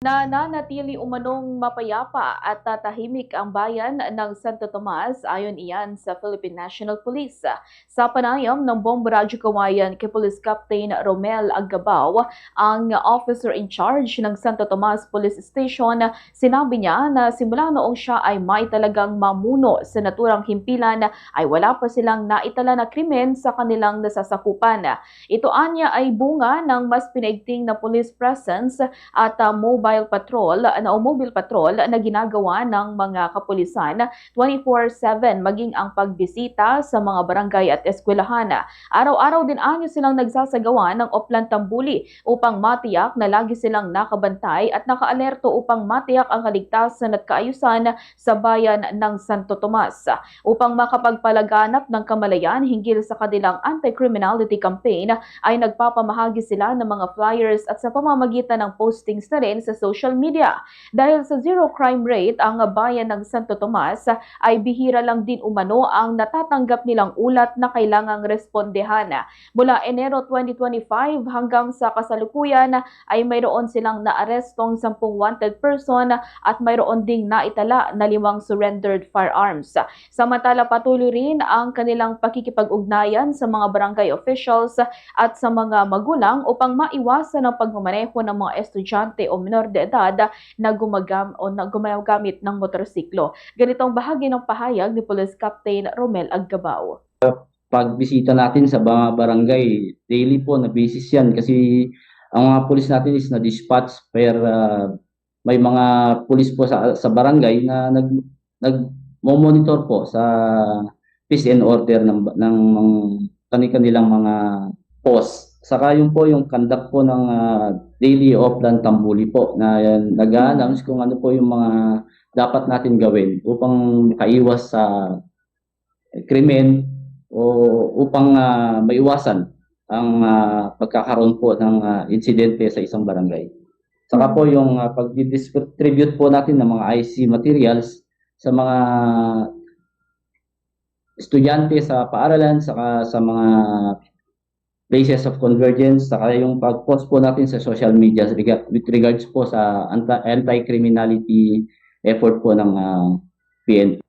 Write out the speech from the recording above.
Nananatili umanong mapayapa at tahimik ang bayan ng Santo Tomas ayon iyan sa Philippine National Police. Sa panayam ng Bomboradyo Kawayan kay Police Captain Romel Agabao, ang officer in charge ng Santo Tomas Police Station, sinabi niya na simula noong siya ay may talagang mamuno sa naturang himpilan ay wala pa silang naitala na krimen sa kanilang nasasakupan. Ito anya ay bunga ng mas pinaigting na police presence at mobile patrol na ginagawa ng mga kapulisan 24/7 maging ang pagbisita sa mga barangay at eskwelahan. Araw-araw din anyo silang nagsasagawa ng Oplan Tambuli upang matiyak na lagi silang nakabantay at nakaalerto upang matiyak ang kaligtasan at kaayusan sa bayan ng Santo Tomas. Upang makapagpalaganap ng kamalayan hinggil sa kanilang anti-criminality campaign ay nagpapamahagi sila ng mga flyers at sa pamamagitan ng postings na rin sa social media. Dahil sa zero crime rate, ang bayan ng Santo Tomas ay bihira lang din umano ang natatanggap nilang ulat na kailangang respondehan. Mula Enero 2025 hanggang sa kasalukuyan ay mayroon silang naarestong 10 wanted person at mayroon ding naitala na 5 surrendered firearms. Samantala patuloy rin ang kanilang pakikipag-ugnayan sa mga barangay officials at sa mga magulang upang maiwasan ang pagmamaneho ng mga estudyante o minor de edad na gumagamit ng motorsiklo. Ganitong bahagi ng pahayag ni Police Captain Romel Agabao. Pagbisita natin sa mga barangay, daily po na basis yan kasi ang mga pulis natin is na-dispatch may mga pulis po sa barangay na nag-monitor po sa peace and order ng kanilang mga post. Saka yun po yung conduct po ng daily Oplan Tambuli po na nag-a-announce kung ano po yung mga dapat natin gawin upang makaiwas sa krimen o upang maiwasan ang pagkakaroon po ng insidente sa isang barangay. Saka po yung pag-distribute po natin ng mga IC materials sa mga estudyante sa paaralan, saka sa mga places of convergence, saka yung pag-post po natin sa social media with regards po sa anti-criminality effort po ng PNP.